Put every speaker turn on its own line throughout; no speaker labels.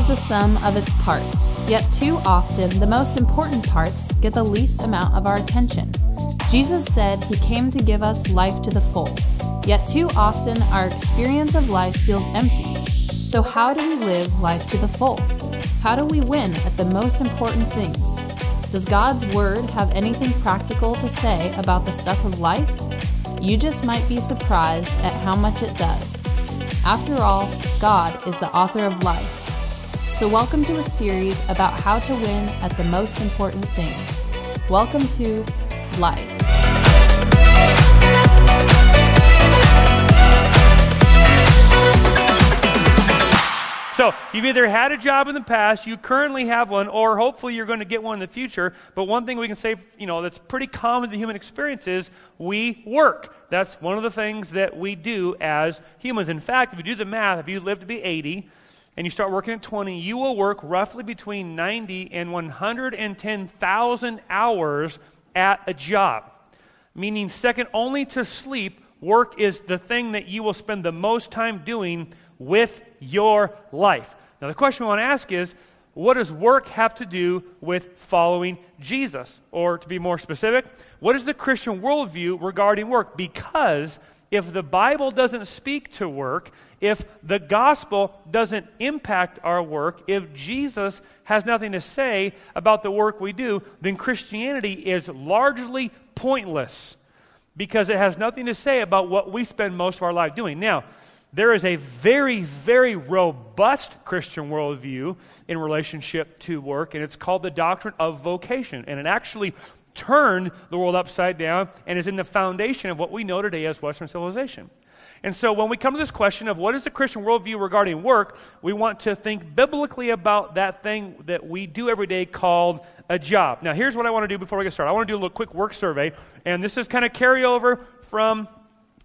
is the sum of its parts, yet too often the most important parts get the least amount of our attention. Jesus said he came to give us life to the full, yet too often our experience of life feels empty. So how do we live life to the full? How do we win at the most important things? Does God's Word have anything practical to say about the stuff of life? You just might be surprised at how much it does. After all, God is the author of life. So welcome to a series about how to win at the most important things. Welcome to Life.
So you've either had a job in the past, you currently have one, or hopefully you're going to get one in the future. But one thing we can say, that's pretty common to the human experience is we work. That's one of the things that we do as humans. In fact, if you do the math, if you live to be 80 and you start working at 20, you will work roughly between 90 and 110,000 hours at a job. Meaning second only to sleep, work is the thing that you will spend the most time doing with your life. Now the question we want to ask is, what does work have to do with following Jesus? Or to be more specific, what is the Christian worldview regarding work? Because if the Bible doesn't speak to work, if the gospel doesn't impact our work, if Jesus has nothing to say about the work we do, then Christianity is largely pointless because it has nothing to say about what we spend most of our life doing. Now, there is a very, very robust Christian worldview in relationship to work, and it's called the doctrine of vocation. And it actually turned the world upside down and is in the foundation of what we know today as Western civilization. And so when we come to this question of what is the Christian worldview regarding work, we want to think biblically about that thing that we do every day called a job. Now, here's what I want to do before we get started. I want to do a little quick work survey, and this is kind of carryover from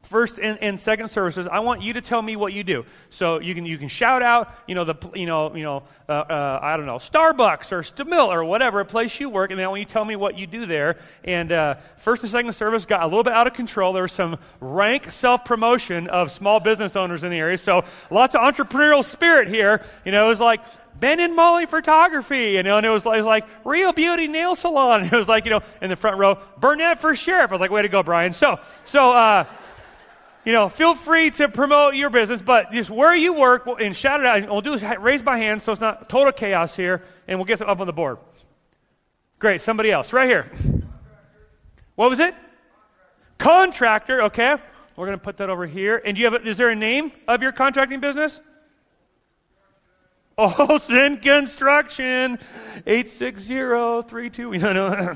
first and second services. I want you to tell me what you do. So you can shout out, I don't know, Starbucks or Stamil or whatever, a place you work, and then I want you to tell me what you do there. And first and second service got a little bit out of control. There was some rank self-promotion of small business owners in the area. So lots of entrepreneurial spirit here. It was like Ben and Molly Photography, and it was like Real Beauty Nail Salon. It was like, in the front row, Burnett for Sheriff. I was like, way to go, Brian. So feel free to promote your business, but just where you work and shout it out. And we'll do is raise my hand so it's not total chaos here, and we'll get up on the board. Great. Somebody else. Right here. What was it? Contractor. Okay. We're going to put that over here. And is there a name of your contracting business? Olsen Construction. 86032. No.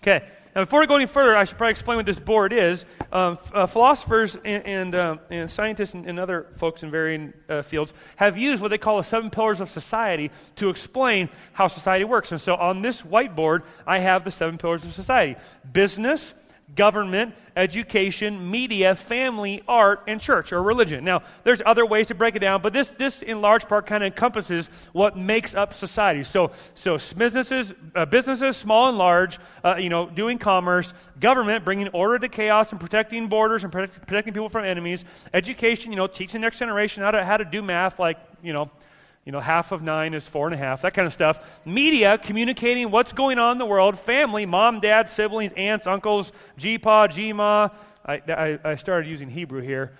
Okay. Now, before we go any further, I should probably explain what this board is. Philosophers and scientists and other folks in varying fields have used what they call the 7 pillars of society to explain how society works. And so on this whiteboard, I have the 7 pillars of society: business, government, education, media, family, art, and church or religion. Now, there's other ways to break it down, but this in large part kind of encompasses what makes up society. So businesses, small and large, doing commerce, government, bringing order to chaos and protecting borders and protecting people from enemies, education, teaching the next generation how to do math, like, half of 9 is 4.5, that kind of stuff. Media, communicating what's going on in the world. Family, mom, dad, siblings, aunts, uncles, G-pa, G-ma. I started using Hebrew here.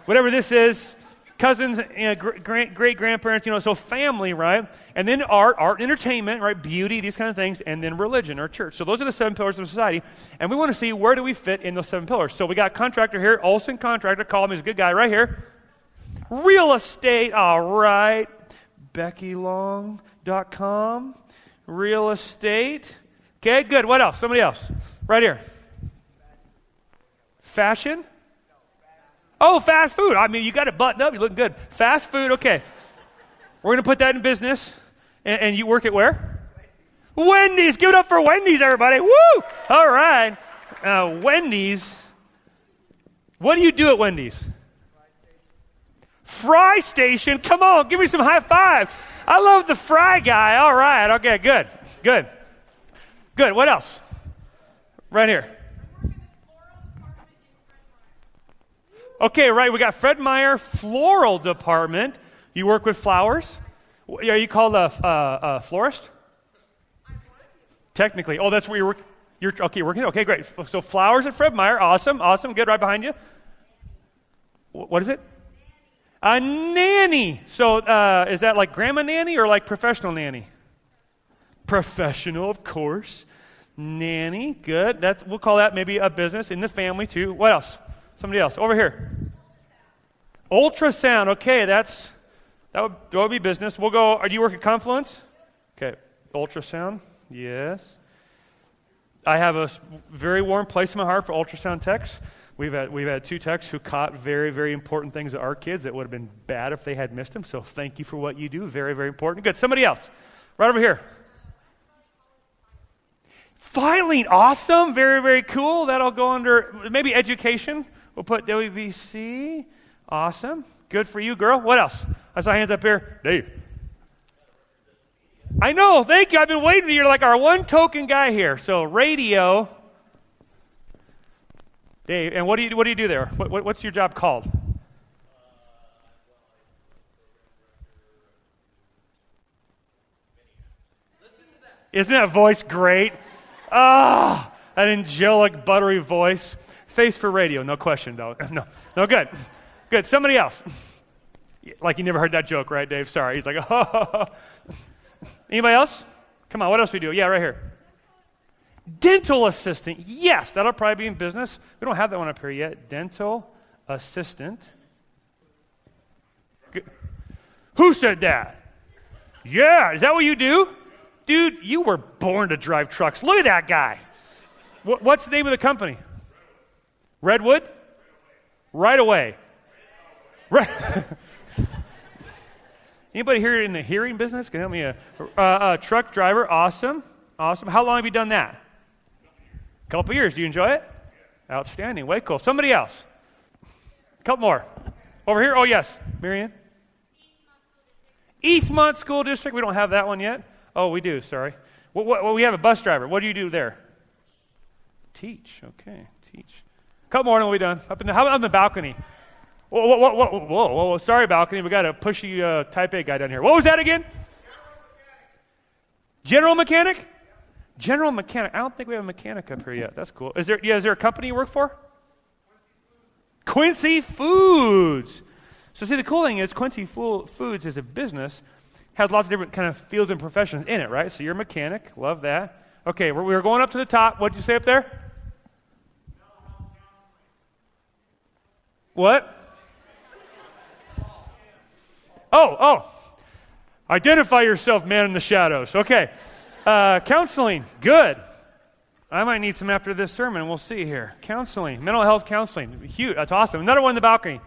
Whatever this is. Cousins, great-grandparents, so family, right? And then art and entertainment, right? Beauty, these kind of things. And then religion or church. So those are the 7 pillars of society. And we want to see, where do we fit in those 7 pillars? So we got contractor here, Olsen Contractor. Call him, he's a good guy right here. Real estate, all right. BeckyLong.com, real estate. Okay, good. What else? Somebody else. Right here. Fashion? Oh, fast food. I mean, you got it buttoned up. You're looking good. Fast food, okay. We're going to put that in business. And you work at where? Wendy's. Give it up for Wendy's, everybody. Woo! All right. Wendy's. What do you do at Wendy's? Fry station. Come on, give me some high fives. I love the fry guy. All right. Okay, good. What else? Right here. Okay, right. We got Fred Meyer Floral Department. You work with flowers? Are you called a florist? Technically. Oh, that's where you're working. You're okay, working? Okay, great. So flowers at Fred Meyer. Awesome. Good. Right behind you. What is it? A nanny. So is that like grandma nanny or like professional nanny? Professional, of course. Nanny. Good. We'll call that maybe a business in the family too. What else? Somebody else. Over here. Ultrasound. Okay, that would be business. We'll go. Do you work at Confluence? Okay. Ultrasound. Yes. I have a very warm place in my heart for ultrasound techs. We've had 2 techs who caught very, very important things to our kids that would have been bad if they had missed them. So thank you for what you do. Very, very important. Good. Somebody else. Right over here. Filing. Awesome. Very, very cool. That'll go under maybe education. We'll put WVC. Awesome. Good for you, girl. What else? I saw hands up here. Dave. I know. Thank you. I've been waiting. You're like our one token guy here. So radio. Dave. And what do you do there? What's your job called? Isn't that voice great? Ah, that angelic, buttery voice. Face for radio. No question, though. No, good. Good. Somebody else. Like you never heard that joke, right, Dave? Sorry. He's like, oh. Anybody else? Come on, what else do we do? Yeah, right here. Dental assistant. Yes, that'll probably be in business. We don't have that one up here yet. Dental assistant. Good. Who said that? Yeah, is that what you do? Dude, you were born to drive trucks. Look at that guy. What's the name of the company? Redwood? Right away. Right. Anybody here in the hearing business can help me? A truck driver. Awesome. How long have you done that? A couple years. Do you enjoy it? Outstanding. Way cool. Somebody else. A couple more. Over here. Oh, yes. Marianne? Eastmont School District. We don't have that one yet. Oh, we do. Sorry. We have a bus driver. What do you do there? Teach. Okay. Teach. A couple more and we'll be done. How about on the balcony? Whoa. Sorry, balcony. We got a pushy type A guy down here. What was that again? General mechanic? General mechanic. I don't think we have a mechanic up here yet. That's cool. Is there a company you work for? Quincy Foods. So see, the cool thing is Quincy Foods is a business, has lots of different kind of fields and professions in it, right? So you're a mechanic. Love that. Okay, we were going up to the top. What did you say up there? What? Oh. Identify yourself, man in the shadows. Okay. Counseling. Good. I might need some after this sermon. We'll see here. Counseling. Mental health counseling. Huge. That's awesome. Another one in the balcony.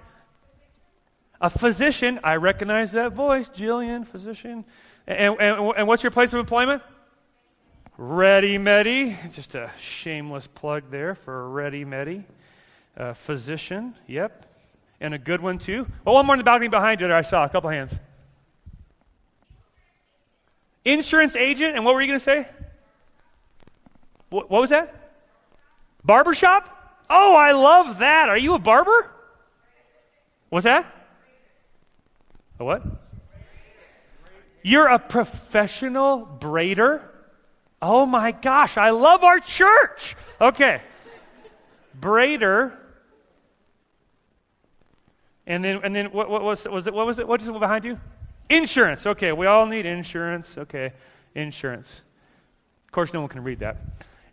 A physician. I recognize that voice. Jillian, physician. And what's your place of employment? Ready Medi. Just a shameless plug there for Ready Medi. Physician. Yep. And a good one, too. Oh, one more in the balcony behind you there. I saw a couple hands. Insurance agent. And what were you going to say? What was that? Barbershop? Oh, I love that. Are you a barber? What's that? A what? You're a professional braider? Oh, my gosh. I love our church. Okay. Braider. And then what was it? What was it? What is it behind you? Insurance. Okay, we all need insurance. Okay, insurance. Of course, no one can read that.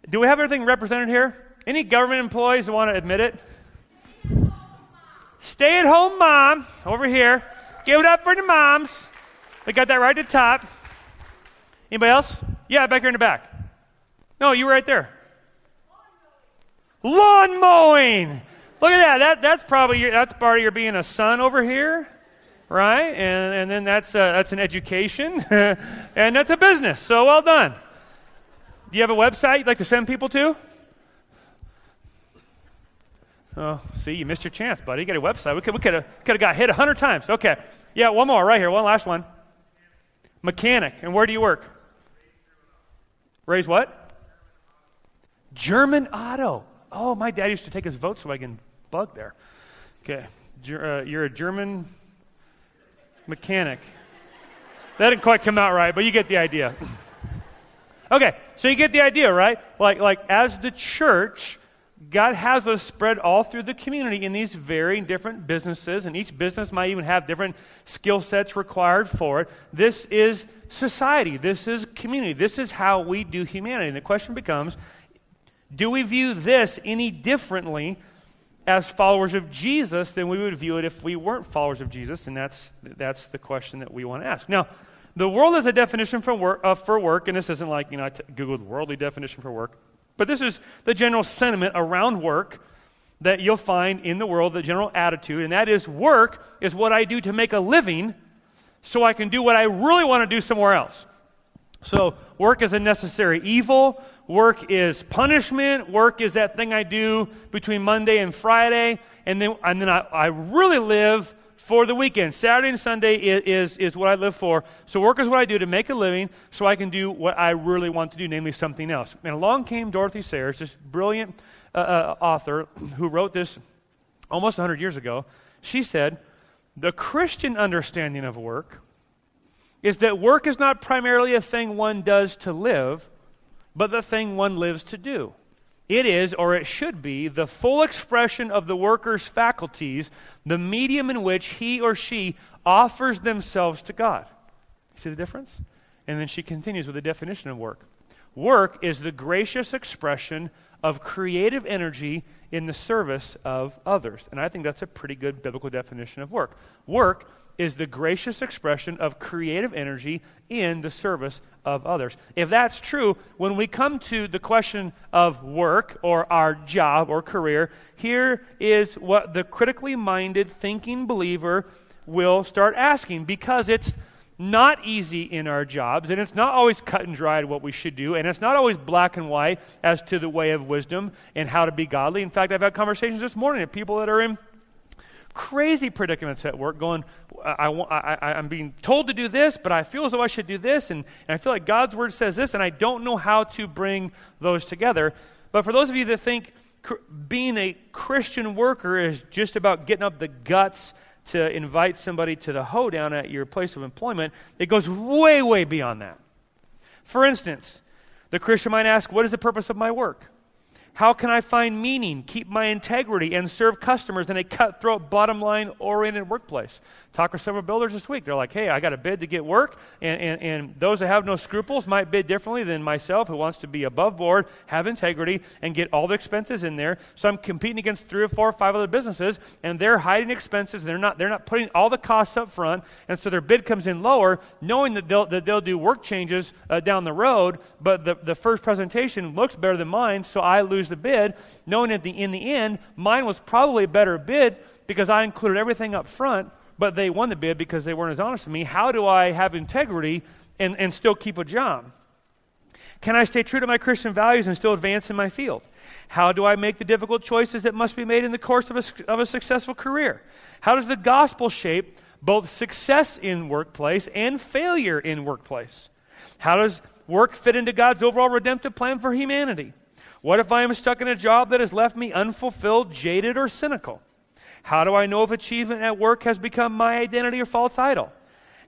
Do we have everything represented here? Any government employees that want to admit it? Stay-at-home mom over here. Give it up for the moms. We got that right at the top. Anybody else? Yeah, back here in the back. No, you were right there. Lawn mowing. Look at that. That's probably that's part of your being a son over here, right? And then that's an education, and that's a business. So well done. Do you have a website you'd like to send people to? Oh, see, you missed your chance, buddy. You got a website. We could have got hit 100 times. Okay. Yeah, one more right here. One last one. Mechanic. And where do you work? Raise what? German Auto. Oh, my dad used to take his vote so I can bug there. Okay. You're a German mechanic. That didn't quite come out right, but you get the idea. Okay, so you get the idea, right? Like as the church, God has us spread all through the community in these very different businesses, and each business might even have different skill sets required for it. This is society. This is community. This is how we do humanity. And the question becomes, do we view this any differently as followers of Jesus than we would view it if we weren't followers of Jesus? And that's the question that we want to ask. Now, the world has a definition for work, and this isn't like, I Googled worldly definition for work, but this is the general sentiment around work that you'll find in the world, the general attitude, and that is work is what I do to make a living so I can do what I really want to do somewhere else. So work is a necessary evil. Work is punishment. Work is that thing I do between Monday and Friday, and then I really live for the weekend. Saturday and Sunday is what I live for. So work is what I do to make a living so I can do what I really want to do, namely something else. And along came Dorothy Sayers, this brilliant author who wrote this almost 100 years ago. She said, the Christian understanding of work is that work is not primarily a thing one does to live, but the thing one lives to do. It is, or it should be, the full expression of the worker's faculties, the medium in which he or she offers themselves to God. See the difference? And then she continues with the definition of work. Work is the gracious expression of creative energy in the service of others. And I think that's a pretty good biblical definition of work. Work is the gracious expression of creative energy in the service of others. If that's true, when we come to the question of work or our job or career, here is what the critically minded, thinking believer will start asking, because it's not easy in our jobs, and it's not always cut and dried what we should do, and it's not always black and white as to the way of wisdom and how to be godly. In fact, I've had conversations this morning with people that are in crazy predicaments at work going, I'm being told to do this, but I feel as though I should do this, and I feel like God's word says this, and I don't know how to bring those together. But for those of you that think being a Christian worker is just about getting up the guts to invite somebody to the hoedown at your place of employment, it goes way, way beyond that. For instance, the Christian might ask, what is the purpose of my work? How can I find meaning, keep my integrity, and serve customers in a cutthroat, bottom-line-oriented workplace? Talked with several builders this week. They're like, hey, I got a bid to get work, and those that have no scruples might bid differently than myself, who wants to be above board, have integrity, and get all the expenses in there. So I'm competing against 3 or 4 or 5 other businesses, and they're hiding expenses. They're not putting all the costs up front, and so their bid comes in lower, knowing that they'll do work changes down the road, but the first presentation looks better than mine, so I lose the bid, knowing that in the end, mine was probably a better bid because I included everything up front, but they won the bid because they weren't as honest with me. How do I have integrity and still keep a job? Can I stay true to my Christian values and still advance in my field? How do I make the difficult choices that must be made in the course of a successful career? How does the gospel shape both success in workplace and failure in workplace? How does work fit into God's overall redemptive plan for humanity? What if I am stuck in a job that has left me unfulfilled, jaded, or cynical? How do I know if achievement at work has become my identity or false idol?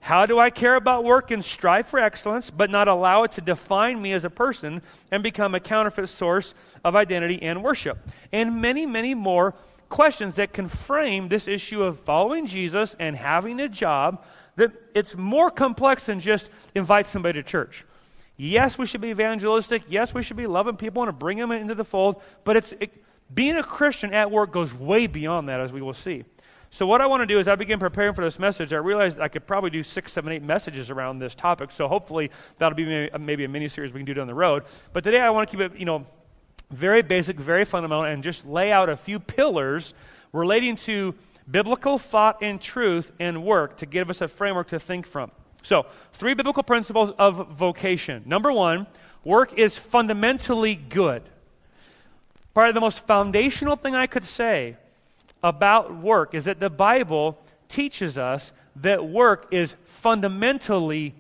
How do I care about work and strive for excellence, but not allow it to define me as a person and become a counterfeit source of identity and worship? And many, many more questions that can frame this issue of following Jesus and having a job, that it's more complex than just invite somebody to church. Yes, we should be evangelistic. Yes, we should be loving people and to bring them into the fold. But being a Christian at work goes way beyond that, as we will see. So what I want to do is I begin preparing for this message. I realized I could probably do 6, 7, 8 messages around this topic. So hopefully that'll be maybe a mini-series we can do down the road. But today I want to keep it, very basic, very fundamental, and just lay out a few pillars relating to biblical thought and truth and work to give us a framework to think from. So, 3 biblical principles of vocation. Number 1, work is fundamentally good. Probably the most foundational thing I could say about work is that the Bible teaches us that work is fundamentally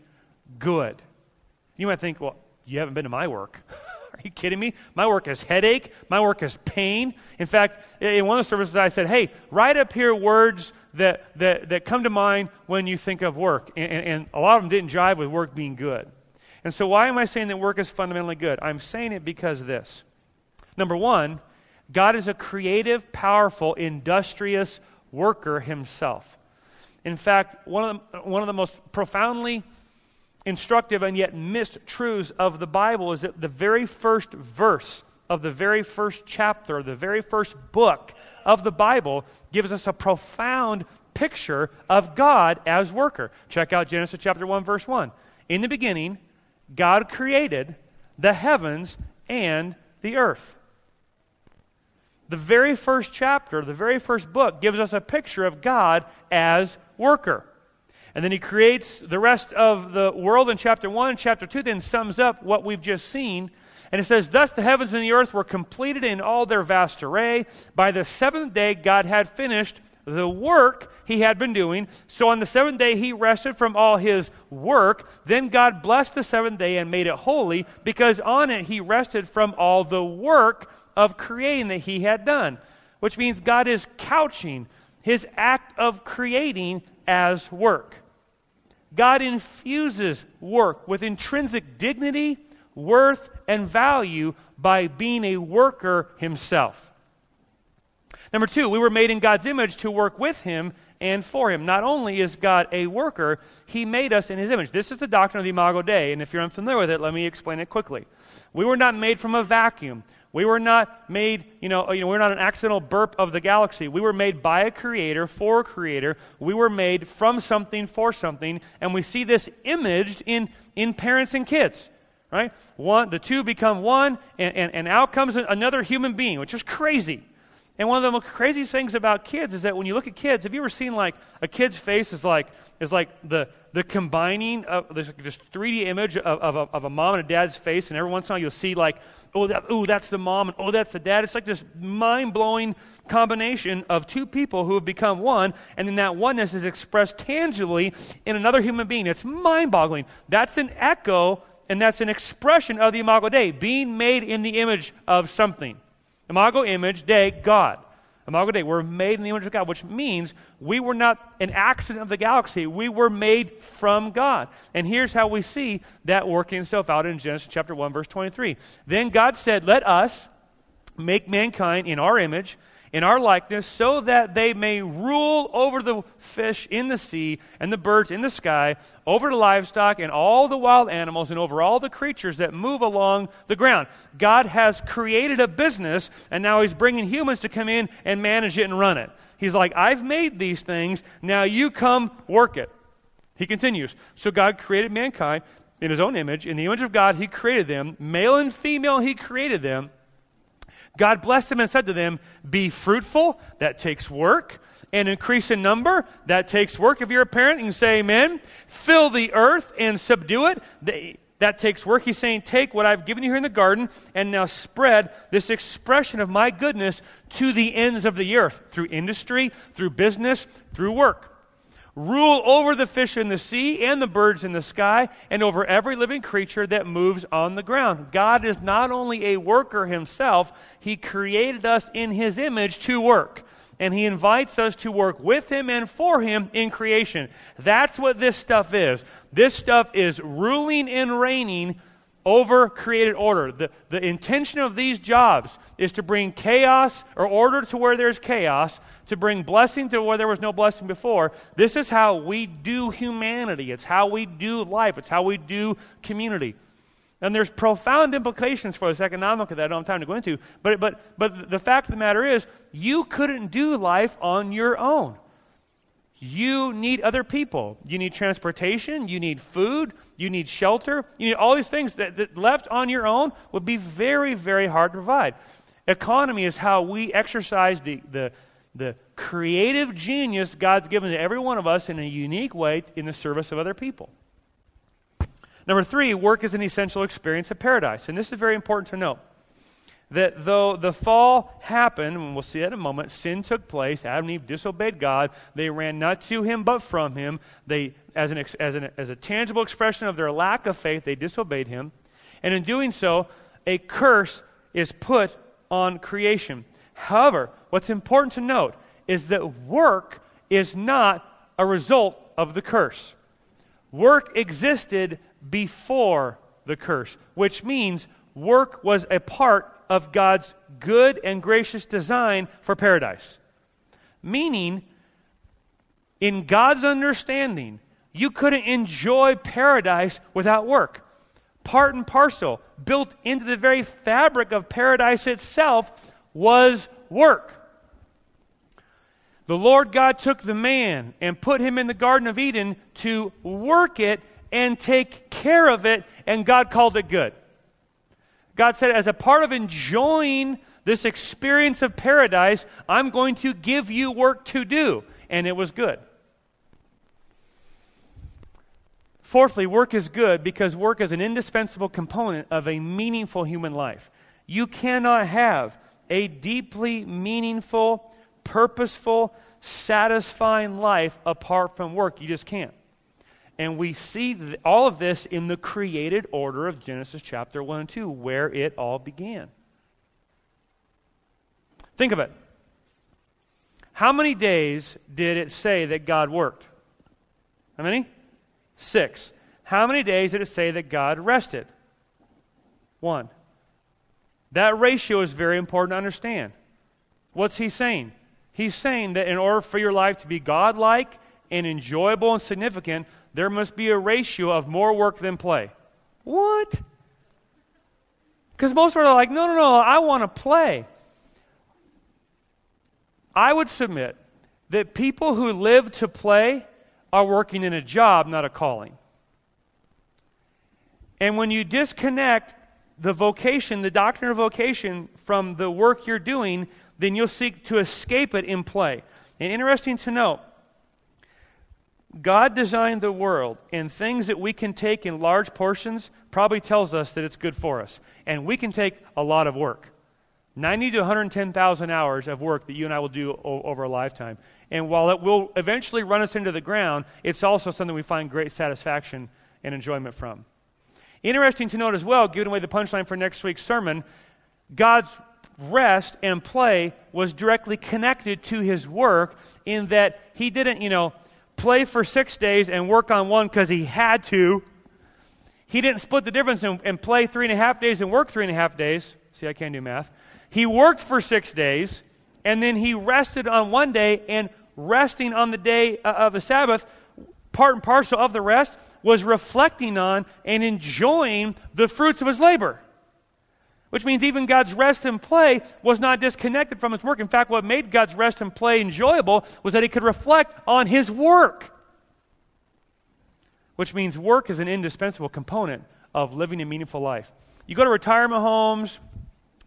good. You might think, well, you haven't been to my work. Are you kidding me? My work is headache. My work is pain. In fact, in one of the services I said, hey, write up here words that come to mind when you think of work. And a lot of them didn't jive with work being good. And so why am I saying that work is fundamentally good? I'm saying it because of this. Number one, God is a creative, powerful, industrious worker himself. In fact, one of the most profoundly instructive and yet missed truths of the Bible is that the very first verse of the very first chapter, the very first book of the Bible gives us a profound picture of God as worker. Check out Genesis chapter 1, verse 1. In the beginning, God created the heavens and the earth. The very first chapter, the very first book gives us a picture of God as worker. And then he creates the rest of the world in chapter 1 and chapter 2, then sums up what we've just seen. And it says, thus the heavens and the earth were completed in all their vast array. By the seventh day, God had finished the work he had been doing. So on the seventh day, he rested from all his work. Then God blessed the seventh day and made it holy, because on it he rested from all the work of creating that he had done. Which means God is couching his act of creating as work. God infuses work with intrinsic dignity, worth, and value by being a worker himself. Number two, we were made in God's image to work with him and for him. Not only is God a worker, he made us in his image. This is the doctrine of the Imago Dei, and if you're unfamiliar with it, let me explain it quickly. We were not made from a vacuum. We were not made, we're not an accidental burp of the galaxy. We were made by a creator, for a creator. We were made from something, for something, and we see this imaged in parents and kids, right? The two become one, and out comes another human being, which is crazy. And one of the most craziest things about kids is that when you look at kids, have you ever seen like a kid's face is like the combining of this 3D image of a mom and a dad's face, and every once in a while you'll see like, that's the mom, and that's the dad. It's like this mind-blowing combination of two people who have become one, and then that oneness is expressed tangibly in another human being. It's mind-boggling. That's an echo, and that's an expression of the Imago Dei, being made in the image of something. Imago, image, Dei, God. Imago Dei, we're made in the image of God, which means we were not an accident of the galaxy. We were made from God. And here's how we see that working itself out in Genesis chapter 1, verse 23. Then God said, let us make mankind in our image, in our likeness, so that they may rule over the fish in the sea and the birds in the sky, over the livestock and all the wild animals, and over all the creatures that move along the ground. God has created a business, and now he's bringing humans to come in and manage it and run it. He's like, I've made these things, now you come work it. He continues, so God created mankind in his own image. In the image of God, he created them. Male and female, he created them. God blessed them and said to them, be fruitful, that takes work, and increase in number, that takes work. If you're a parent, you can say amen. Fill the earth and subdue it, that takes work. He's saying, take what I've given you here in the garden and now spread this expression of my goodness to the ends of the earth, through industry, through business, through work. Rule over the fish in the sea and the birds in the sky and over every living creature that moves on the ground. God is not only a worker himself, he created us in his image to work. And he invites us to work with him and for him in creation. That's what this stuff is. This stuff is ruling and reigning over created order. The intention of these jobs is to bring chaos or order to where there's chaos, to bring blessing to where there was no blessing before. This is how we do humanity. It's how we do life. It's how we do community. And there's profound implications for this economically that I don't have time to go into. But the fact of the matter is, you couldn't do life on your own. You need other people. You need transportation. You need food. You need shelter. You need all these things that left on your own would be very, very hard to provide. Economy is how we exercise the creative genius God's given to every one of us in a unique way in the service of other people. Number 3, work is an essential experience of paradise. And this is very important to note. That though the fall happened, and we'll see that in a moment, sin took place, Adam and Eve disobeyed God, they ran not to him but from him. They, as a tangible expression of their lack of faith, they disobeyed him. And in doing so, a curse is put on creation. However, what's important to note is that work is not a result of the curse. Work existed before the curse, which means work was a part of God's good and gracious design for paradise. Meaning, in God's understanding, you couldn't enjoy paradise without work. Part and parcel, built into the very fabric of paradise itself, was work. The Lord God took the man and put him in the Garden of Eden to work it and take care of it, and God called it good. God said, as a part of enjoying this experience of paradise, I'm going to give you work to do, and it was good. Fourthly, work is good because work is an indispensable component of a meaningful human life. You cannot have a deeply meaningful, purposeful, satisfying life apart from work. You just can't. And we see all of this in the created order of Genesis chapter 1 and 2, where it all began. Think of it. How many days did it say that God worked? How many? 6. How many days did it say that God rested? 1. That ratio is very important to understand. What's he saying? He's saying that in order for your life to be God-like and enjoyable and significant, there must be a ratio of more work than play. What? Because most people are like, no, I want to play. I would submit that people who live to play are working in a job, not a calling. And when you disconnect the vocation, the doctrine of vocation, from the work you're doing, then you'll seek to escape it in play. And interesting to note, God designed the world, and things that we can take in large portions probably tells us that it's good for us. And we can take a lot of work. 90 to 110,000 hours of work that you and I will do over a lifetime. And while it will eventually run us into the ground, it's also something we find great satisfaction and enjoyment from. Interesting to note as well, giving away the punchline for next week's sermon, God's rest and play was directly connected to his work in that he didn't, play for 6 days and work on one because he had to. He didn't split the difference and play 3.5 days and work 3.5 days. See, I can't do math. He worked for 6 days, and then he rested on one day, and resting on the day of the Sabbath, part and parcel of the rest, was reflecting on and enjoying the fruits of his labor. Which means even God's rest and play was not disconnected from his work. In fact, what made God's rest and play enjoyable was that he could reflect on his work. Which means work is an indispensable component of living a meaningful life. You go to retirement homes,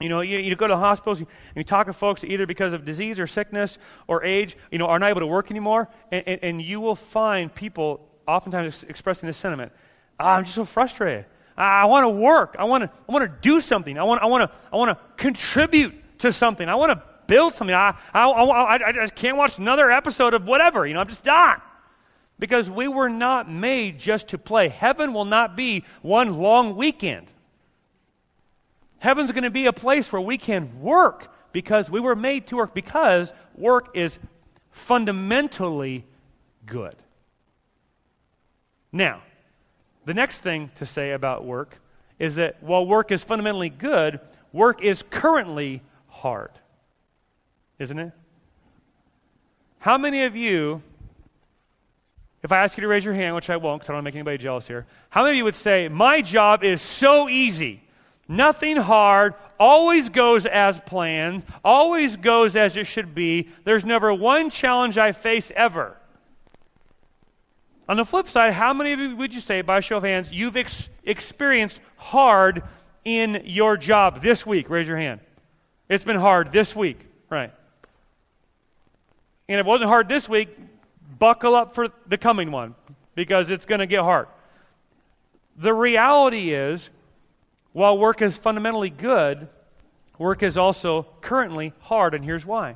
you go to hospitals, and you talk to folks either because of disease or sickness or age, are not able to work anymore, and you will find people oftentimes expressing this sentiment. I'm just so frustrated. I want to work. I want to do something. I want to contribute to something. I want to build something. I just can't watch another episode of whatever. I'm just not. Because we were not made just to play. Heaven will not be one long weekend. Heaven's going to be a place where we can work because we were made to work, because work is fundamentally good. Now, the next thing to say about work is that while work is fundamentally good, work is currently hard. Isn't it? How many of you, if I ask you to raise your hand, which I won't because I don't want to make anybody jealous here, how many of you would say, my job is so easy, nothing hard, always goes as planned, always goes as it should be, there's never one challenge I face ever? On the flip side, how many of you would you say, by a show of hands, you've experienced hard in your job this week? Raise your hand. It's been hard this week, right? And if it wasn't hard this week, buckle up for the coming one, because it's going to get hard. The reality is, while work is fundamentally good, work is also currently hard, and here's why.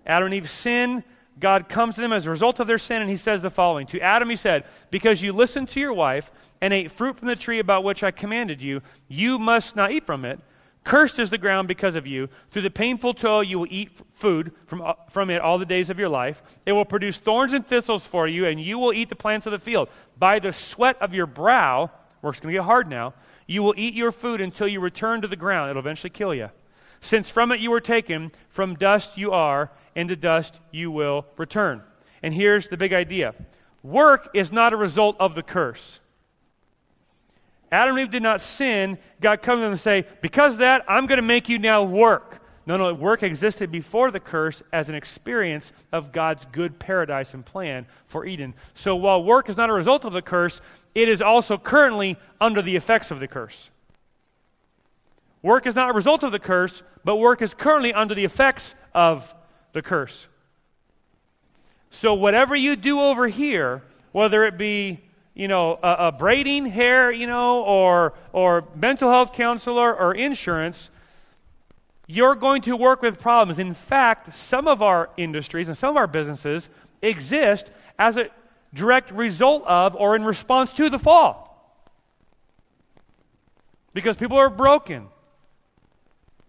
Adam and Eve's sin God comes to them as a result of their sin, and he says the following. To Adam he said, because you listened to your wife and ate fruit from the tree about which I commanded you, you must not eat from it. Cursed is the ground because of you. Through the painful toil you will eat food from it all the days of your life. It will produce thorns and thistles for you, and you will eat the plants of the field. By the sweat of your brow, work's going to get hard now, you will eat your food until you return to the ground. It'll eventually kill you. Since from it you were taken, from dust you are, and to dust you will return. And here's the big idea. Work is not a result of the curse. Adam and Eve did not sin. God comes to them and say, because of that, I'm going to make you now work. No, work existed before the curse as an experience of God's good paradise and plan for Eden. So while work is not a result of the curse, it is also currently under the effects of the curse. Work is not a result of the curse, but work is currently under the effects of the curse. So whatever you do over here, whether it be a braiding hair, or mental health counselor or insurance, you're going to work with problems. In fact, some of our industries and some of our businesses exist as a direct result of or in response to the fall. Because people are broken.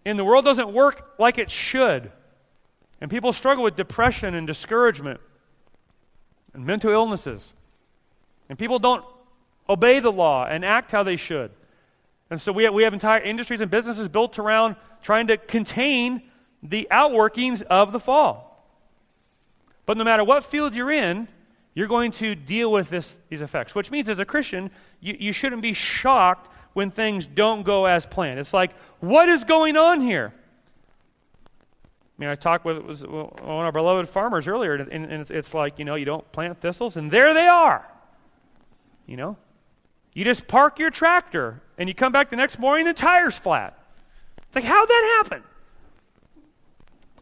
And the world doesn't work like it should. And people struggle with depression and discouragement and mental illnesses. And people don't obey the law and act how they should. And so we have entire industries and businesses built around trying to contain the outworkings of the fall. But no matter what field you're in, you're going to deal with these effects, which means as a Christian, you shouldn't be shocked when things don't go as planned. It's like, what is going on here? I talked with one of our beloved farmers earlier, and it's like, you don't plant thistles, and there they are. You just park your tractor, and you come back the next morning, the tire's flat. It's like, how'd that happen?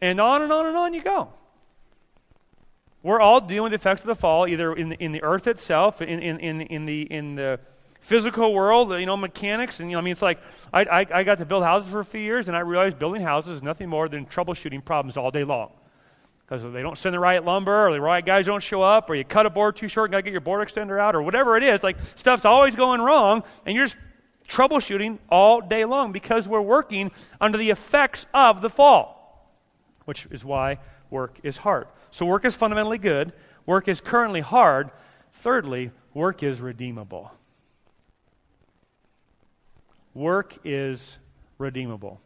And on and on and on you go. We're all dealing with the effects of the fall, either in the earth itself, in the physical world, mechanics, and it's like I got to build houses for a few years, and I realized building houses is nothing more than troubleshooting problems all day long. Because they don't send the right lumber, or the right guys don't show up, or you cut a board too short and got to get your board extender out, or whatever it is. Like, stuff's always going wrong, and you're just troubleshooting all day long because we're working under the effects of the fall, which is why work is hard. So work is fundamentally good. Work is currently hard. Thirdly, work is redeemable. Work is redeemable.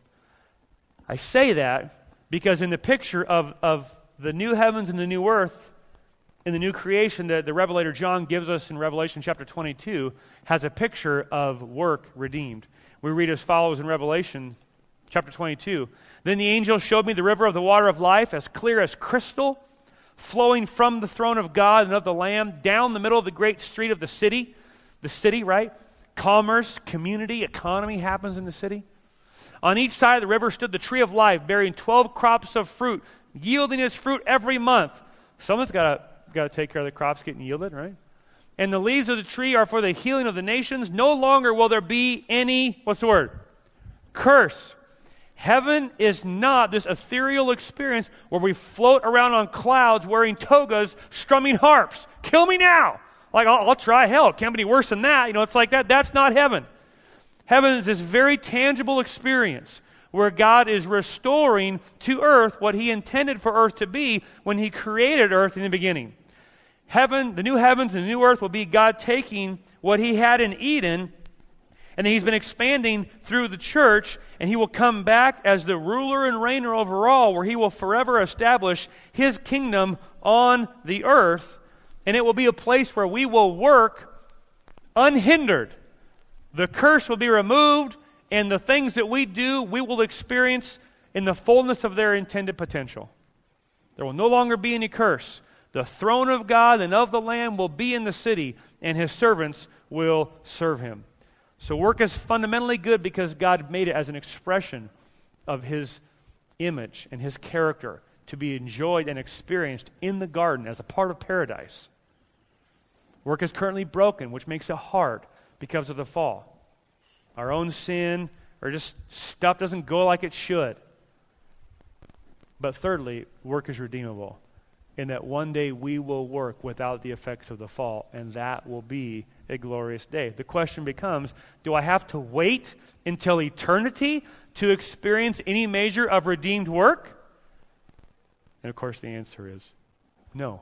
I say that because in the picture of the new heavens and the new earth, in the new creation that the Revelator John gives us in Revelation chapter 22, has a picture of work redeemed. We read as follows in Revelation chapter 22. Then the angel showed me the river of the water of life, as clear as crystal, flowing from the throne of God and of the Lamb, down the middle of the great street of the city. The city, right? Commerce, community, economy happens in the city. On each side of the river stood the tree of life, bearing 12 crops of fruit, yielding its fruit every month. Someone's got to take care of the crops getting yielded, right? And the leaves of the tree are for the healing of the nations. No longer will there be any, what's the word? Curse. Heaven is not this ethereal experience where we float around on clouds wearing togas, strumming harps. Kill me now. Like, I'll try. Hell, it can't be any worse than that. It's like that. That's not heaven. Heaven is this very tangible experience where God is restoring to earth what he intended for earth to be when he created earth in the beginning. Heaven, the new heavens and the new earth will be God taking what he had in Eden, and he's been expanding through the church, and he will come back as the ruler and reigner over all, where he will forever establish his kingdom on the earth, and it will be a place where we will work unhindered. The curse will be removed, and the things that we do, we will experience in the fullness of their intended potential. There will no longer be any curse. The throne of God and of the Lamb will be in the city, and his servants will serve him. So work is fundamentally good because God made it as an expression of his image and his character to be enjoyed and experienced in the garden as a part of paradise. Work is currently broken, which makes it hard because of the fall. Our own sin, or just stuff doesn't go like it should. But thirdly, work is redeemable. and that one day we will work without the effects of the fall, and that will be a glorious day. The question becomes, do I have to wait until eternity to experience any measure of redeemed work? And of course the answer is no.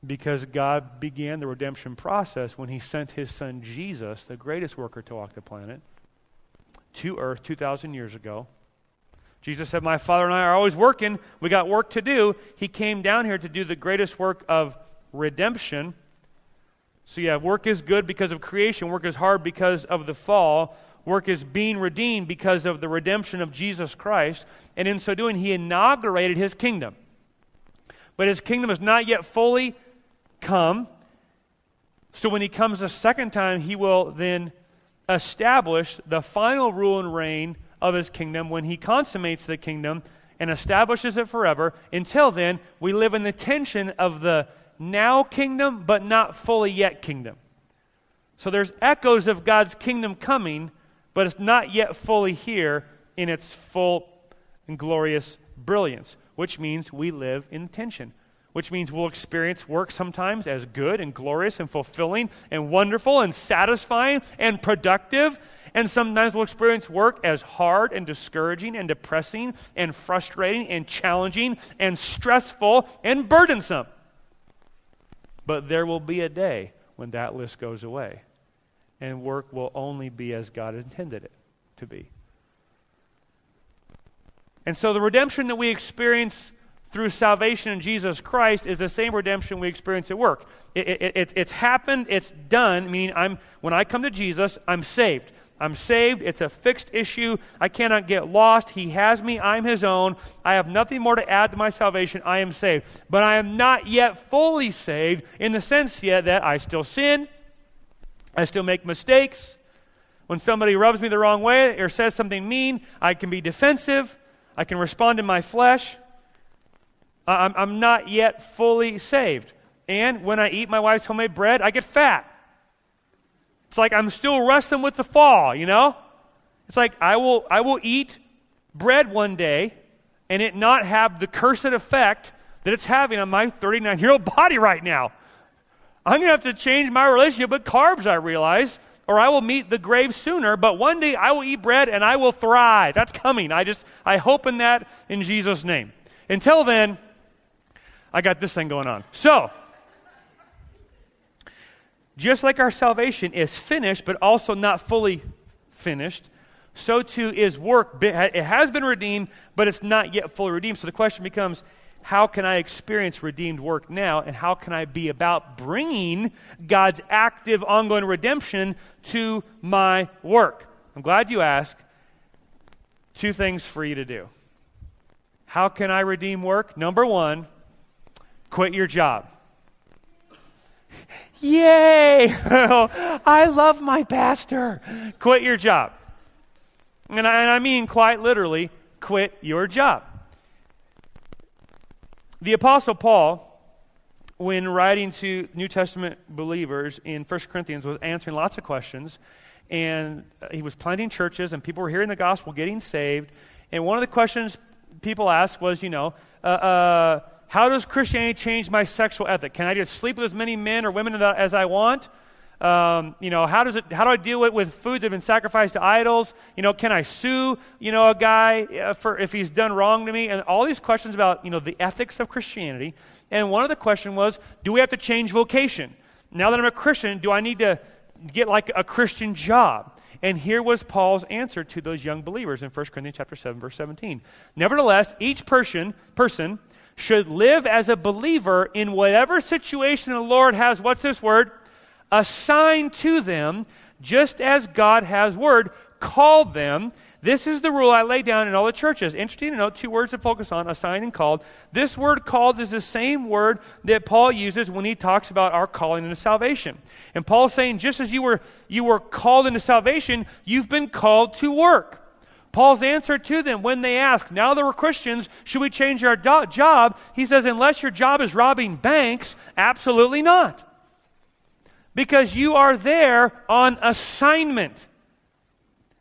Because God began the redemption process when he sent his son Jesus, the greatest worker to walk the planet, to earth 2,000 years ago. Jesus said, my Father and I are always working. We got work to do. He came down here to do the greatest work of redemption. So yeah, work is good because of creation. Work is hard because of the fall. Work is being redeemed because of the redemption of Jesus Christ. And in so doing, he inaugurated his kingdom. But his kingdom is not yet fully come. So when he comes a second time, he will then establish the final rule and reign of his kingdom when he consummates the kingdom and establishes it forever. Until then, we live in the tension of the now kingdom, but not fully yet kingdom. So there's echoes of God's kingdom coming, but it's not yet fully here in its full and glorious brilliance, which means we live in tension, which means we'll experience work sometimes as good and glorious and fulfilling and wonderful and satisfying and productive, and sometimes we'll experience work as hard and discouraging and depressing and frustrating and challenging and stressful and burdensome. But there will be a day when that list goes away, and work will only be as God intended it to be. And so the redemption that we experience through salvation in Jesus Christ is the same redemption we experience at work. It's happened, it's done, meaning when I come to Jesus, I'm saved. I'm saved. It's a fixed issue. I cannot get lost. He has me. I'm his own. I have nothing more to add to my salvation. I am saved. But I am not yet fully saved in the sense yet that I still sin. I still make mistakes. When somebody rubs me the wrong way or says something mean, I can be defensive. I can respond in my flesh. I'm not yet fully saved. And when I eat my wife's homemade bread, I get fat. It's like I'm still wrestling with the fall, you know? It's like I will eat bread one day and it not have the cursed effect that it's having on my 39-year-old body right now. I'm going to have to change my relationship with carbs, I realize, or I will meet the grave sooner, but one day I will eat bread and I will thrive. That's coming. I hope in that in Jesus' name. Until then, I got this thing going on. So, just like our salvation is finished, but also not fully finished, so too is work. It has been redeemed, but it's not yet fully redeemed. So the question becomes, how can I experience redeemed work now, and how can I be about bringing God's active, ongoing redemption to my work? I'm glad you asked. Two things for you to do. How can I redeem work? Number one, quit your job. Yay! I love my pastor. Quit your job. And I mean quite literally, quit your job. The Apostle Paul, when writing to New Testament believers in 1 Corinthians, was answering lots of questions. And he was planting churches, and people were hearing the gospel, getting saved. And one of the questions people asked was, how does Christianity change my sexual ethic? Can I just sleep with as many men or women as I want? How do I deal with food that have been sacrificed to idols? Can I sue, a guy for if he's done wrong to me? And all these questions about, the ethics of Christianity. And one of the questions was, do we have to change vocation? Now that I'm a Christian, do I need to get like a Christian job? And here was Paul's answer to those young believers in 1 Corinthians chapter 7, verse 17. Nevertheless, each person should live as a believer in whatever situation the Lord has, what's this word? Assigned to them, just as God has called them. This is the rule I lay down in all the churches. Interesting to note, two words to focus on, assigned and called. This word called is the same word that Paul uses when he talks about our calling into salvation. And Paul's saying, just as you were called into salvation, you've been called to work. Paul's answer to them when they ask, now that we're Christians, should we change our job? He says, unless your job is robbing banks, absolutely not. Because you are there on assignment.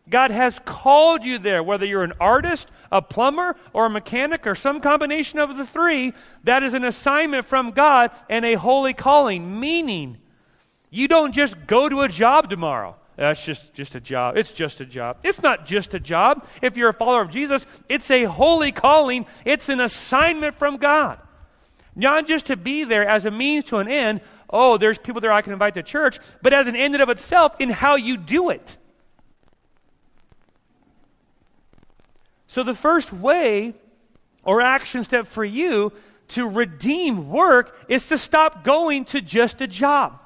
God has called you there, whether you're an artist, a plumber or a mechanic or some combination of the three, that is an assignment from God and a holy calling, meaning you don't just go to a job tomorrow. That's just a job. It's just a job. It's not just a job. If you're a follower of Jesus, it's a holy calling. It's an assignment from God. Not just to be there as a means to an end. Oh, there's people there I can invite to church, but as an end in of itself in how you do it. So the first way or action step for you to redeem work is to stop going to just a job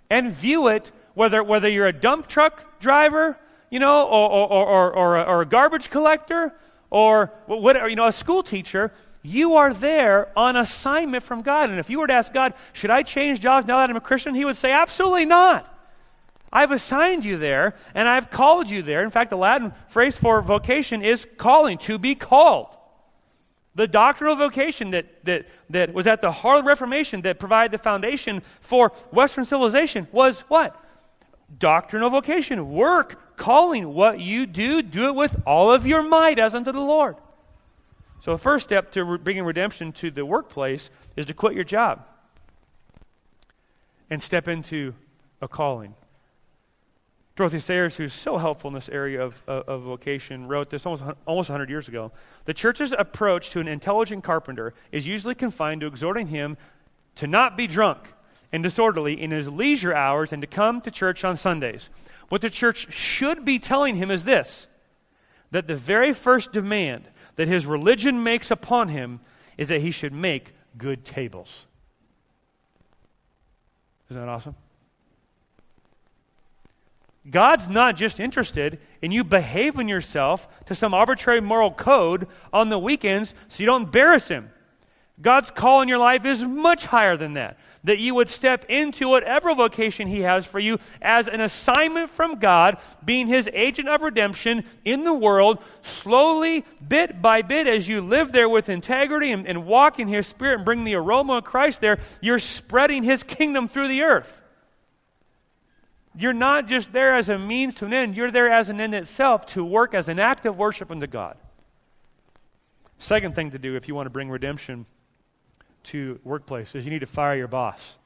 and view it, whether you're a dump truck driver, or a garbage collector, or whatever, a school teacher. You are there on assignment from God. And if you were to ask God, should I change jobs now that I'm a Christian? He would say, absolutely not. I've assigned you there, and I've called you there. In fact, the Latin phrase for vocation is calling, to be called. The doctrinal vocation that was at the heart of the Reformation, that provided the foundation for Western civilization, was what? Doctrinal vocation, work, calling. What you do, do it with all of your might as unto the Lord. So the first step to bringing redemption to the workplace is to quit your job and step into a calling. Dorothy Sayers, who's so helpful in this area of vocation, wrote this almost 100 years ago. The church's approach to an intelligent carpenter is usually confined to exhorting him to not be drunk and disorderly in his leisure hours and to come to church on Sundays. What the church should be telling him is this, that the very first demand that his religion makes upon him is that he should make good tables. Isn't that awesome? God's not just interested in you behaving yourself to some arbitrary moral code on the weekends so you don't embarrass him. God's call in your life is much higher than that. That you would step into whatever vocation he has for you as an assignment from God, being his agent of redemption in the world, slowly, bit by bit, as you live there with integrity and walk in his spirit and bring the aroma of Christ there, you're spreading his kingdom through the earth. You're not just there as a means to an end, you're there as an end itself to work as an act of worship unto God. Second thing to do if you want to bring redemption to workplace is you need to fire your boss.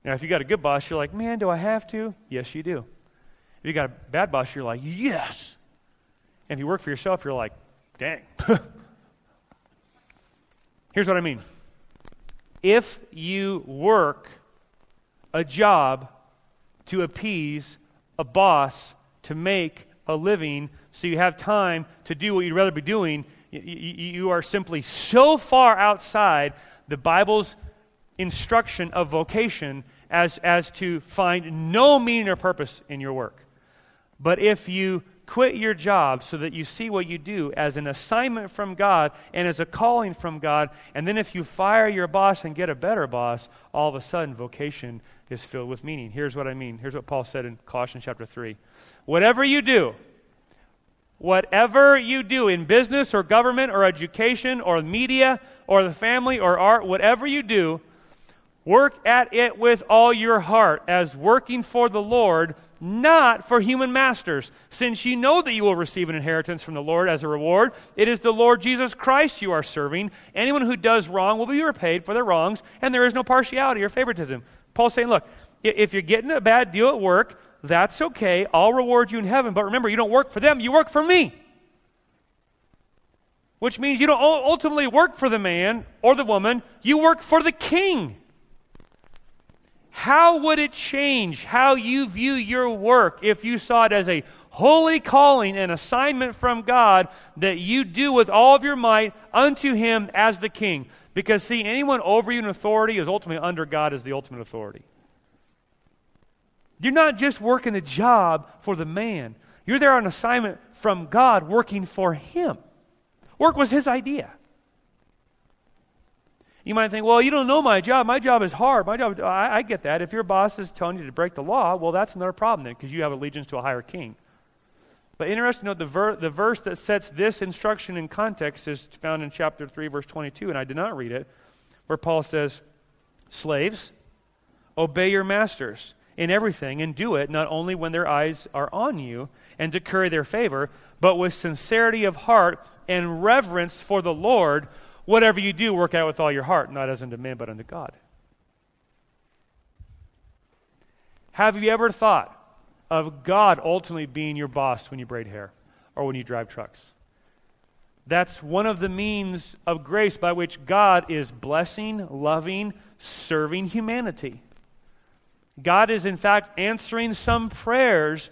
Now, if you got a good boss, you're like, man, do I have to? Yes, you do. If you got a bad boss, you're like, yes. And if you work for yourself, you're like, dang. Here's what I mean. If you work a job to appease a boss to make a living so you have time to do what you'd rather be doing, you are simply so far outside the Bible's instruction of vocation as to find no meaning or purpose in your work. But if you quit your job so that you see what you do as an assignment from God and as a calling from God, and then if you fire your boss and get a better boss, all of a sudden vocation is filled with meaning. Here's what I mean. Here's what Paul said in Colossians chapter 3. Whatever you do in business or government or education or media or the family or art, whatever you do, work at it with all your heart as working for the Lord, not for human masters, since you know that you will receive an inheritance from the Lord as a reward. It is the Lord Jesus Christ you are serving. Anyone who does wrong will be repaid for their wrongs, and there is no partiality or favoritism. Paul's saying, look, if you're getting a bad deal at work, that's okay. I'll reward you in heaven. But remember, you don't work for them. You work for me. Which means you don't ultimately work for the man or the woman. You work for the king. How would it change how you view your work if you saw it as a holy calling and assignment from God that you do with all of your might unto him as the king? Because, see, anyone over you in authority is ultimately under God as the ultimate authority. You're not just working the job for the man. You're there on assignment from God working for him. Work was his idea. You might think, well, you don't know my job. My job is hard. I get that. If your boss is telling you to break the law, well, that's another problem then, because you have allegiance to a higher king. But interesting to note, the verse that sets this instruction in context is found in chapter 3, verse 22, and I did not read it, where Paul says, slaves, obey your masters in everything, and do it not only when their eyes are on you and to curry their favor, but with sincerity of heart and reverence for the Lord. Whatever you do, work out with all your heart, not as unto men, but unto God. Have you ever thought of God ultimately being your boss when you braid hair or when you drive trucks? That's one of the means of grace by which God is blessing, loving, serving humanity. God is, in fact, answering some prayers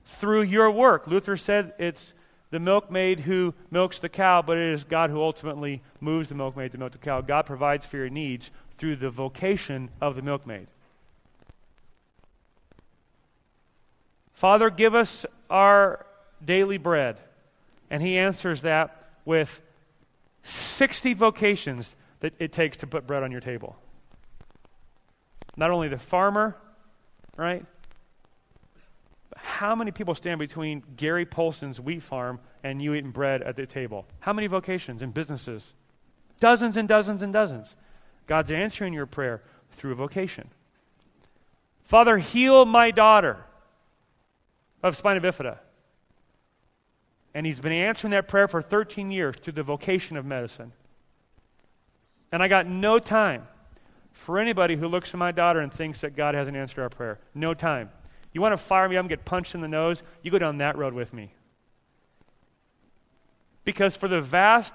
through your work. Luther said it's the milkmaid who milks the cow, but it is God who ultimately moves the milkmaid to milk the cow. God provides for your needs through the vocation of the milkmaid. Father, give us our daily bread. And he answers that with 60 vocations that it takes to put bread on your table. Not only the farmer, right? But how many people stand between Gary Polson's wheat farm and you eating bread at the table? How many vocations and businesses? Dozens and dozens and dozens. God's answering your prayer through a vocation. Father, heal my daughter of spina bifida. And he's been answering that prayer for 13 years through the vocation of medicine. And I got no time for anybody who looks at my daughter and thinks that God hasn't answered our prayer. No time. You want to fire me up and get punched in the nose? You go down that road with me. Because for the vast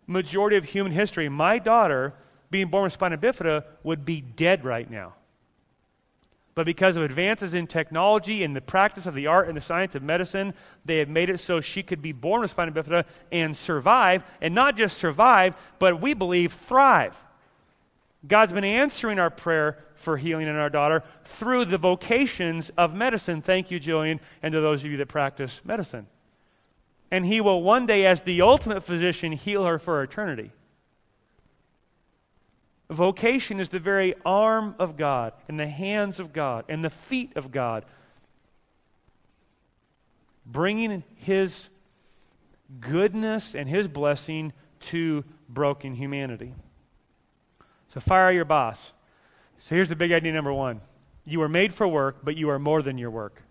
majority of human history, my daughter, being born with spina bifida, would be dead right now. But because of advances in technology and the practice of the art and the science of medicine, they have made it so she could be born with spina bifida and survive, and not just survive, but we believe thrive. God's been answering our prayer for healing in our daughter through the vocations of medicine. Thank you, Jillian, and to those of you that practice medicine. And he will one day, as the ultimate physician, heal her for eternity. Vocation is the very arm of God and the hands of God and the feet of God, bringing his goodness and his blessing to broken humanity. So fire your boss. So here's the big idea number one. You were made for work, but you are more than your work.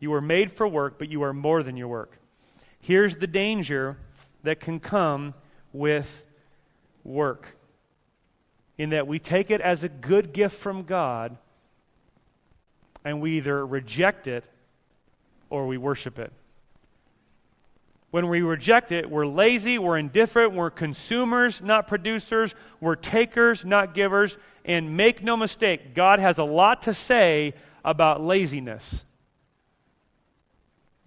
You were made for work, but you are more than your work. Here's the danger that can come with work, in that we take it as a good gift from God and we either reject it or we worship it. When we reject it, we're lazy, we're indifferent, we're consumers, not producers, we're takers, not givers, and make no mistake, God has a lot to say about laziness.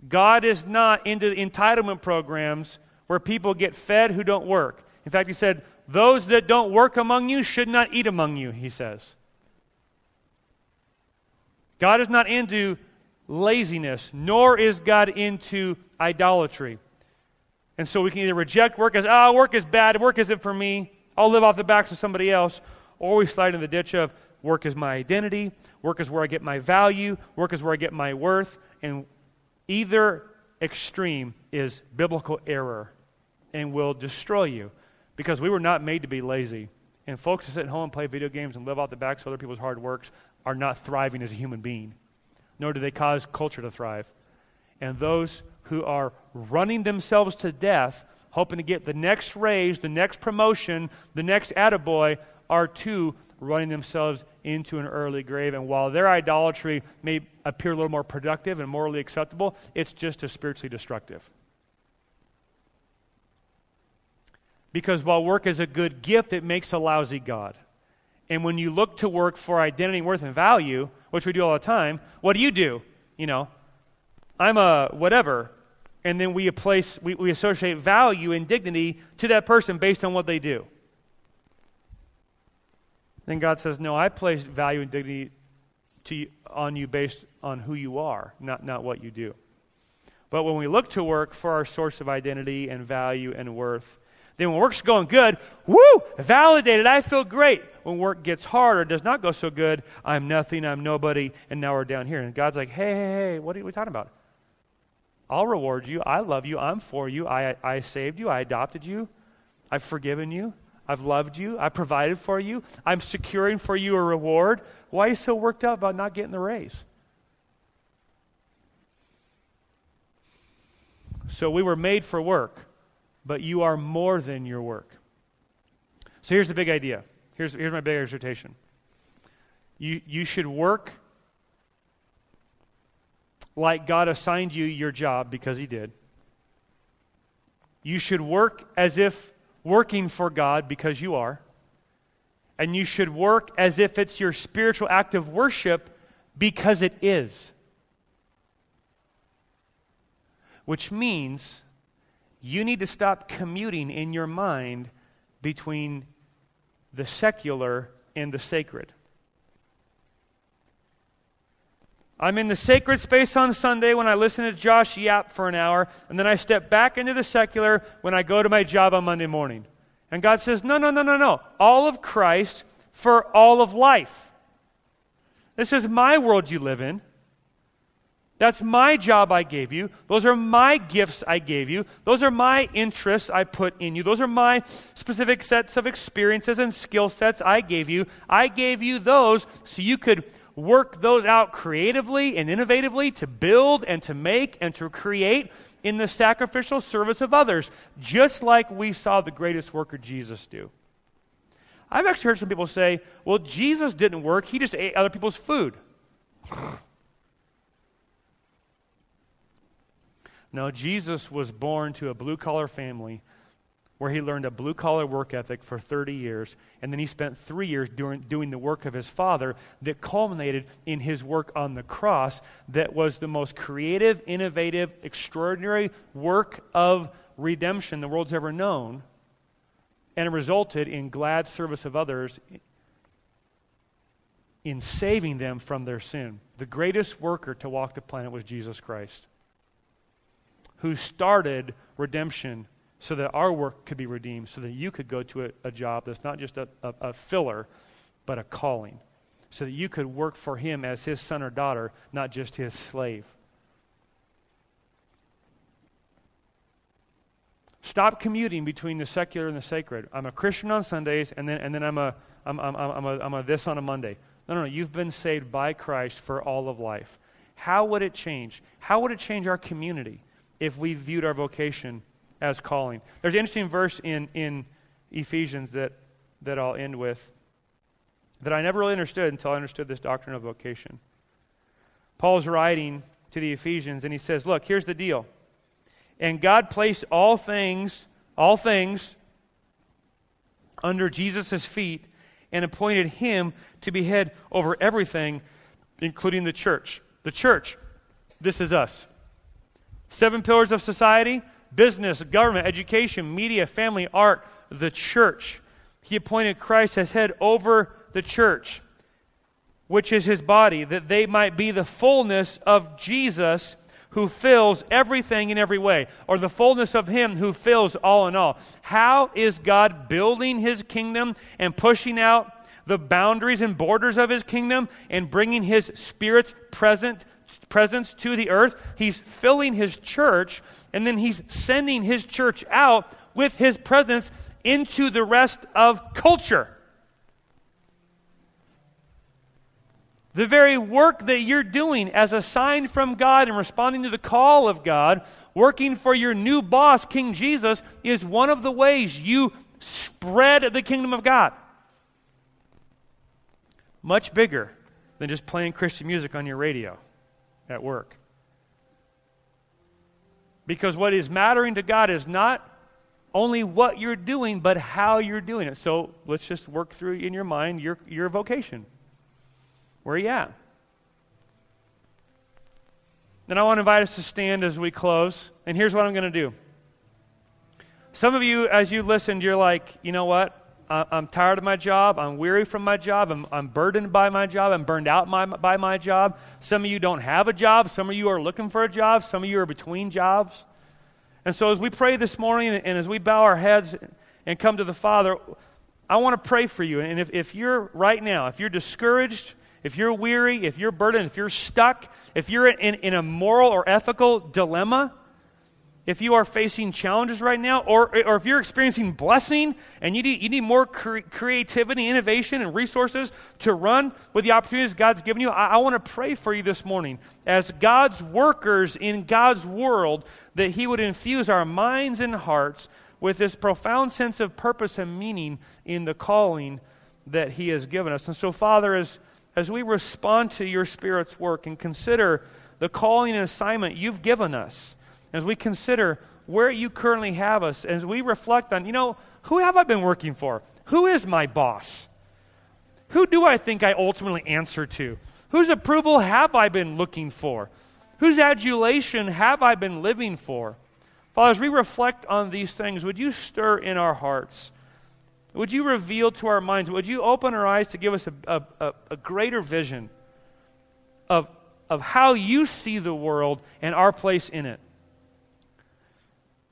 God is not into the entitlement programs where people get fed who don't work. In fact, he said, those that don't work among you should not eat among you, he says. God is not into laziness, nor is God into idolatry. And so we can either reject work as, work is bad, work isn't for me, I'll live off the backs of somebody else, or we slide in the ditch of work is my identity, work is where I get my value, work is where I get my worth, and either extreme is biblical error and will destroy you. Because we were not made to be lazy. And folks who sit at home and play video games and live out the backs of other people's hard works are not thriving as a human being. Nor do they cause culture to thrive. And those who are running themselves to death, hoping to get the next raise, the next promotion, the next attaboy, are too running themselves into an early grave. And while their idolatry may appear a little more productive and morally acceptable, it's just as spiritually destructive. Because while work is a good gift, it makes a lousy God. And when you look to work for identity, worth, and value, which we do all the time, what do? I'm a whatever. And then we associate value and dignity to that person based on what they do. Then God says, no, I place value and dignity on you based on who you are, not what you do. But when we look to work for our source of identity and value and worth, then when work's going good, validated, I feel great. When work gets hard or does not go so good, I'm nothing, I'm nobody, and now we're down here. And God's like, hey, what are we talking about? I'll reward you, I love you, I'm for you, I saved you, I adopted you, I've forgiven you, I've loved you. I provided for you. I'm securing for you a reward. Why are you so worked up about not getting the raise? So we were made for work, but you are more than your work. So here's the big idea. Here's my big exhortation. You should work like God assigned you your job because he did. You should work as if working for God because you are. And you should work as if it's your spiritual act of worship because it is. Which means you need to stop commuting in your mind between the secular and the sacred. I'm in the sacred space on Sunday when I listen to Josh yap for an hour, and then I step back into the secular when I go to my job on Monday morning. And God says, no. All of Christ for all of life. This is my world you live in. That's my job I gave you. Those are my gifts I gave you. Those are my interests I put in you. Those are my specific sets of experiences and skill sets I gave you. I gave you those so you could work those out creatively and innovatively to build and to make and to create in the sacrificial service of others, just like we saw the greatest worker Jesus do. I've actually heard some people say, well, Jesus didn't work, he just ate other people's food. No, Jesus was born to a blue-collar family where he learned a blue-collar work ethic for 30 years, and then he spent 3 years doing the work of his Father that culminated in his work on the cross that was the most creative, innovative, extraordinary work of redemption the world's ever known, and it resulted in glad service of others in saving them from their sin. The greatest worker to walk the planet was Jesus Christ, who started redemption so that our work could be redeemed, so that you could go to a job that's not just a filler, but a calling, so that you could work for him as his son or daughter, not just his slave. Stop commuting between the secular and the sacred. I'm a Christian on Sundays, and then I'm a this on a Monday. No. You've been saved by Christ for all of life. How would it change? How would it change our community if we viewed our vocation as calling? There's an interesting verse in Ephesians that I'll end with that I never really understood until I understood this doctrine of vocation. Paul's writing to the Ephesians, and he says, look, here's the deal. And God placed all things under Jesus' feet and appointed him to be head over everything, including the church. The church, this is us. 7 pillars of society: business, government, education, media, family, art, the church. He appointed Christ as head over the church, which is his body, that they might be the fullness of Jesus, who fills everything in every way, or the fullness of him who fills all in all. How is God building his kingdom and pushing out the boundaries and borders of his kingdom and bringing his Spirit's presence to the earth? He's filling his church, and then he's sending his church out with his presence into the rest of culture. The very work that you're doing as a sign from God and responding to the call of God, working for your new boss, King Jesus, is one of the ways you spread the kingdom of God. Much bigger than just playing Christian music on your radio at work. Because what is mattering to God is not only what you're doing, but how you're doing it. So let's just work through in your mind your vocation. Where are you at? Then I want to invite us to stand as we close. And here's what I'm going to do. Some of you, as you listened, you're like, you know what? I'm tired of my job. I'm weary from my job. I'm burdened by my job. I'm burned out by my job. Some of you don't have a job. Some of you are looking for a job. Some of you are between jobs. And so as we pray this morning and as we bow our heads and come to the Father, I want to pray for you. And if you're right now, if you're discouraged, if you're weary, if you're burdened, if you're stuck, if you're in a moral or ethical dilemma, if you are facing challenges right now, or if you're experiencing blessing and you need more creativity, innovation, and resources to run with the opportunities God's given you, I want to pray for you this morning as God's workers in God's world, that He would infuse our minds and hearts with this profound sense of purpose and meaning in the calling that He has given us. And so, Father, as we respond to your Spirit's work and consider the calling and assignment you've given us, as we consider where you currently have us, as we reflect on, who have I been working for? Who is my boss? Who do I think I ultimately answer to? Whose approval have I been looking for? Whose adulation have I been living for? Father, as we reflect on these things, would you stir in our hearts? Would you reveal to our minds? Would you open our eyes to give us a greater vision of how you see the world and our place in it?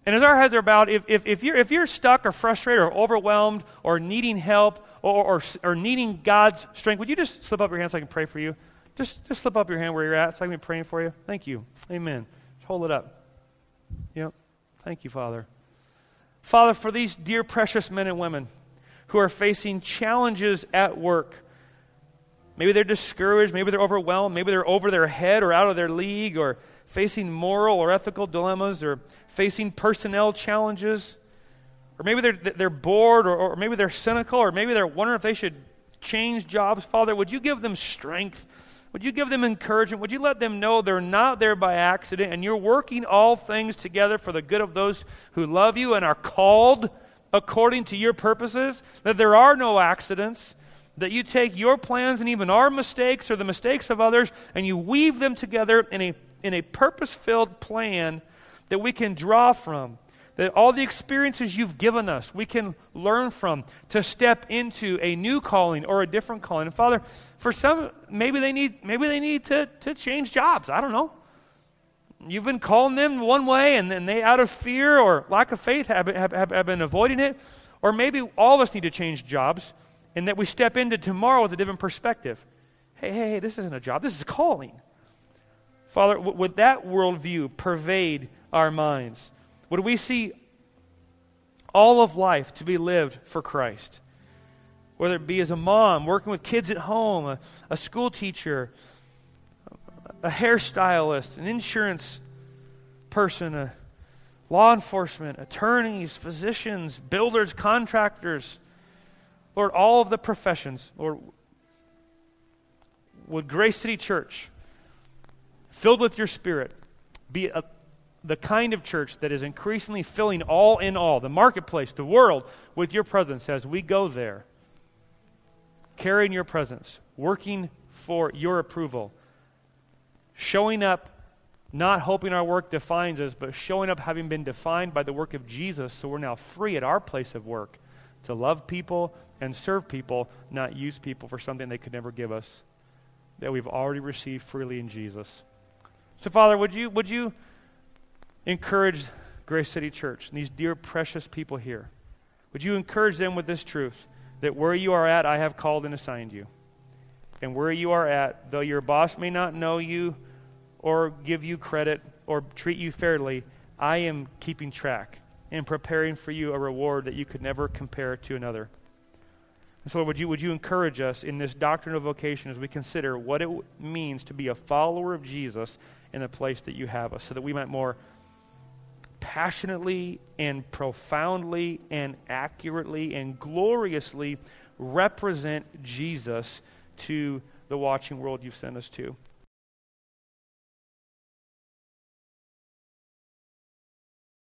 And as our heads are bowed, if you're stuck or frustrated or overwhelmed or needing help or needing God's strength, would you just slip up your hand so I can pray for you? Just slip up your hand where you're at so I can be praying for you. Thank you. Amen. Just hold it up. Yep. Thank you, Father. Father, for these dear, precious men and women who are facing challenges at work, maybe they're discouraged, maybe they're overwhelmed, maybe they're over their head or out of their league, or facing moral or ethical dilemmas, or facing personnel challenges, or maybe they're bored, or maybe they're cynical, or maybe they're wondering if they should change jobs. Father, would you give them strength? Would you give them encouragement? Would you let them know they're not there by accident, and you're working all things together for the good of those who love you and are called according to your purposes, that there are no accidents, that you take your plans and even our mistakes or the mistakes of others, and you weave them together in a purpose-filled plan that we can draw from, that all the experiences you've given us, we can learn from to step into a new calling or a different calling. And Father, for some, maybe they need to change jobs. I don't know. You've been calling them one way, and then they, out of fear or lack of faith, have been avoiding it. Or maybe all of us need to change jobs, and that we step into tomorrow with a different perspective. Hey, this isn't a job. This is a calling. Father, would that worldview pervade our minds? Would we see all of life to be lived for Christ? Whether it be as a mom, working with kids at home, a school teacher, a hairstylist, an insurance person, a law enforcement, attorneys, physicians, builders, contractors. Lord, all of the professions, Lord, would Grace City Church, filled with your Spirit, be the kind of church that is increasingly filling all in all, the marketplace, the world, with your presence as we go there, carrying your presence, working for your approval, showing up, not hoping our work defines us, but showing up having been defined by the work of Jesus, so we're now free at our place of work to love people and serve people, not use people for something they could never give us, that we've already received freely in Jesus. So, Father, would you encourage Grace City Church and these dear, precious people here? Would you encourage them with this truth, that where you are at, I have called and assigned you. And where you are at, though your boss may not know you or give you credit or treat you fairly, I am keeping track and preparing for you a reward that you could never compare to another. And so would you encourage us in this doctrine of vocation as we consider what it means to be a follower of Jesus in the place that you have us, so that we might more passionately and profoundly and accurately and gloriously represent Jesus to the watching world you've sent us to.